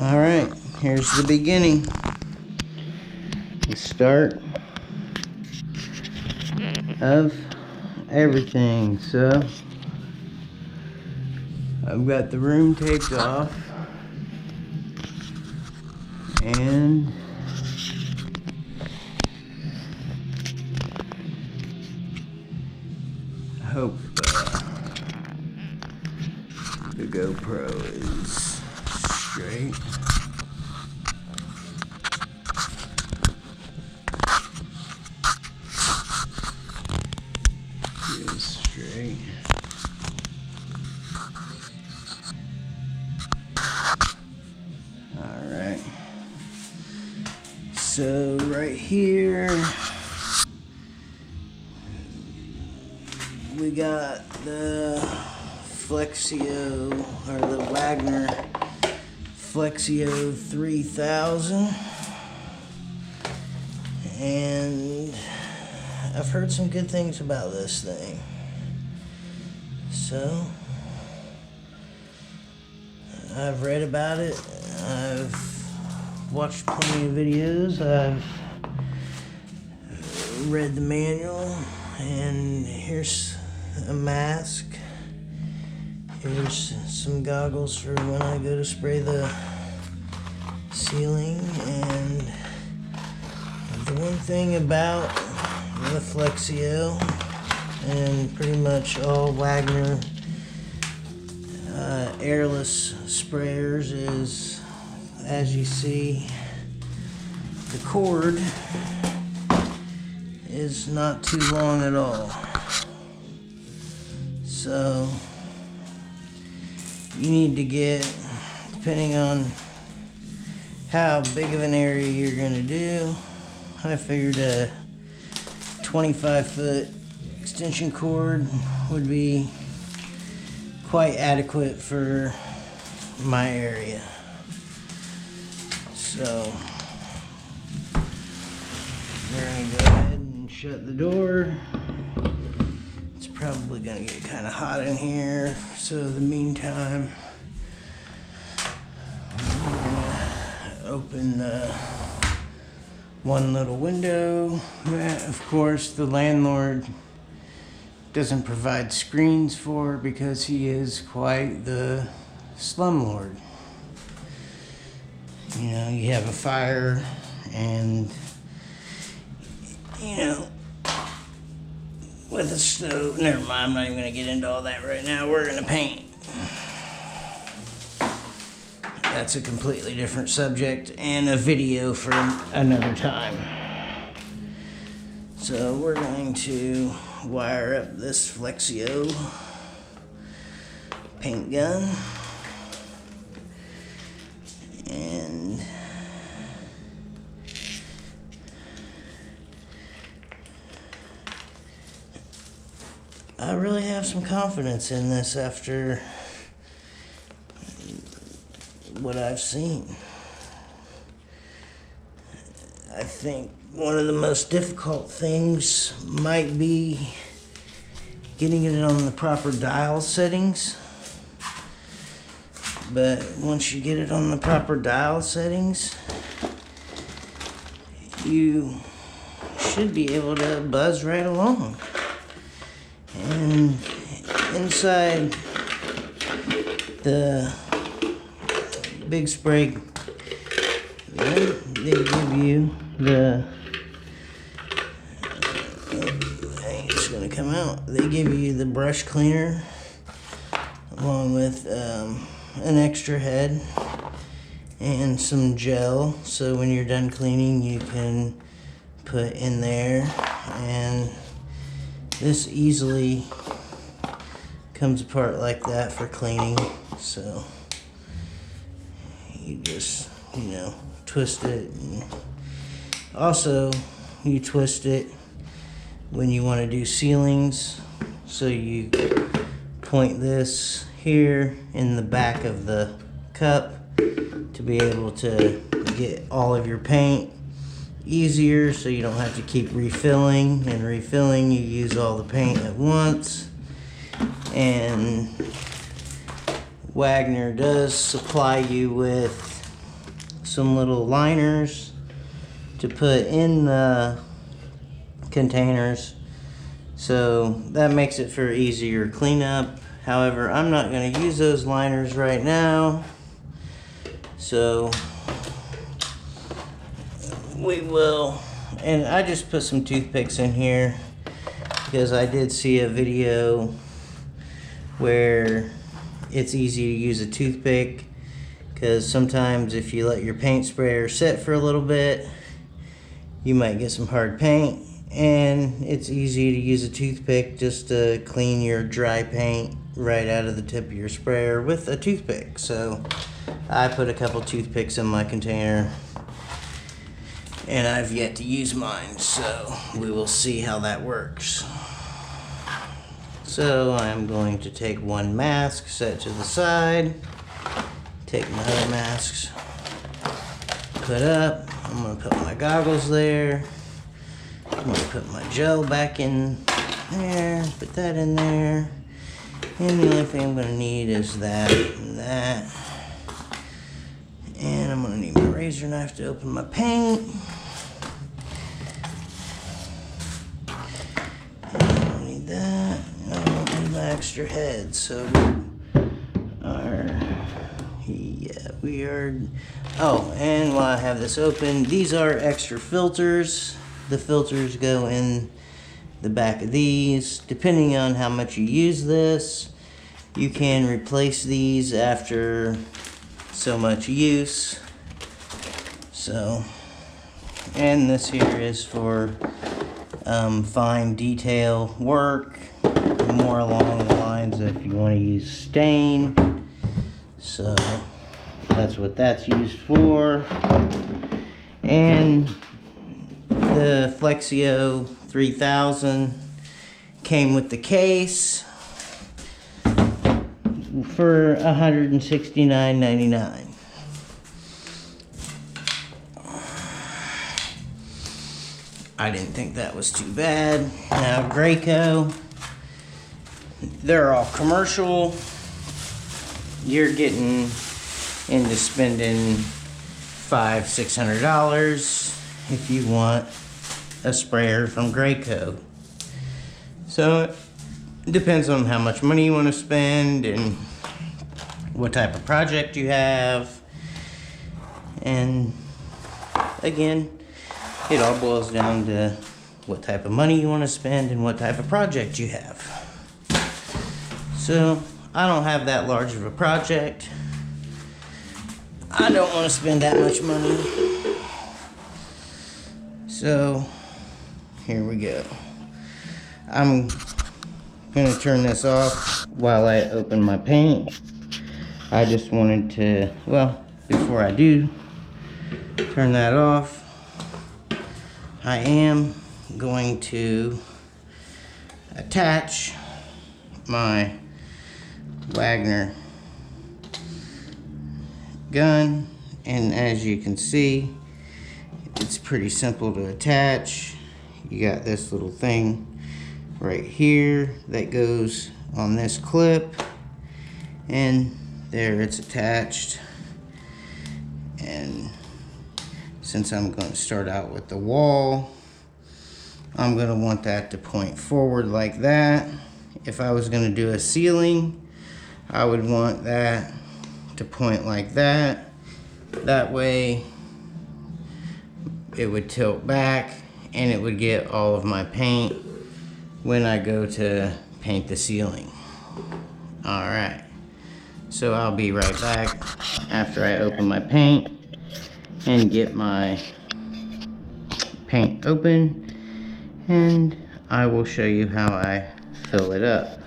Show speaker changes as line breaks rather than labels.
Alright, here's the beginning. The start of everything. So, I've got the room taped off. And I hope the GoPro is straight. It is straight. Alright. So right here we got the Flexio, or the Wagner Flexio 3000, and I've heard some good things about this thing. So I've read about it, I've watched plenty of videos, I've read the manual, and here's a mask. Here's some goggles for when I go to spray the ceiling. And the one thing about the Flexio and pretty much all Wagner airless sprayers is, as you see, the cord is not too long at all. So you need to get, depending on how big of an area you're going to do, I figured a 25-foot extension cord would be quite adequate for my area. So we're going to go ahead and shut the door. It's probably going to get kind of hot in here, so in the meantime I'm going to open the one little window that, of course, the landlord doesn't provide screens for because he is quite the slumlord. You know, you have a fire and, you know, with a stove. Never mind, I'm not even going to get into all that right now. We're going to paint. That's a completely different subject and a video for another time. So we're going to wire up this Flexio paint gun. And I really have some confidence in this after what I've seen. I think one of the most difficult things might be getting it on the proper dial settings. But once you get it on the proper dial settings, you should be able to buzz right along. And inside the big spray, they give you the, it's going to come out. They give you the brush cleaner along with an extra head and some gel, so when you're done cleaning you can put in there, and this easily comes apart like that for cleaning. So you just, you know, twist it, and also you twist it when you want to do ceilings, so you point this here in the back of the cup to be able to get all of your paint easier, so you don't have to keep refilling and refilling. You use all the paint at once. And Wagner does supply you with some little liners to put in the containers, so that makes it for easier cleanup. However, I'm not going to use those liners right now, so we will. And I just put some toothpicks in here because I did see a video where it's easy to use a toothpick, because sometimes if you let your paint sprayer sit for a little bit, you might get some hard paint, and it's easy to use a toothpick just to clean your dry paint right out of the tip of your sprayer with a toothpick. So I put a couple toothpicks in my container, and I've yet to use mine, so we will see how that works. So I'm going to take one mask, set it to the side, take my other masks, put up. I'm going to put my goggles there. I'm going to put my gel back in there, put that in there. And the only thing I'm going to need is that and that. And I'm going to need my razor knife to open my paint. I don't need that. I don't need my extra head, so we are. Oh, and while I have this open, these are extra filters. The filters go in the back of these. Depending on how much you use this, you can replace these after so much use. So, and this here is for fine detail work, more along the lines of if you want to use stain. So that's what that's used for. And the Flexio 3000 came with the case for $169.99. I didn't think that was too bad. Now Graco, they're all commercial. You're getting into spending $500–600 if you want a sprayer from Graco. So it depends on how much money you want to spend and what type of project you have. And again, it all boils down to what type of money you want to spend and what type of project you have. So I don't have that large of a project. I don't want to spend that much money. So here we go. I'm gonna turn this off while I open my paint. I just wanted to, well, before I do turn that off, I am going to attach my Wagner gun, and as you can see, it's pretty simple to attach. You got this little thing right here that goes on this clip, and there it's attached. And since I'm going to start out with the wall, I'm going to want that to point forward like that. If I was going to do a ceiling, I would want that to point like that. That way it would tilt back and it would get all of my paint when I go to paint the ceiling. Alright, so I'll be right back after I open my paint and get my paint open, and I will show you how I fill it up.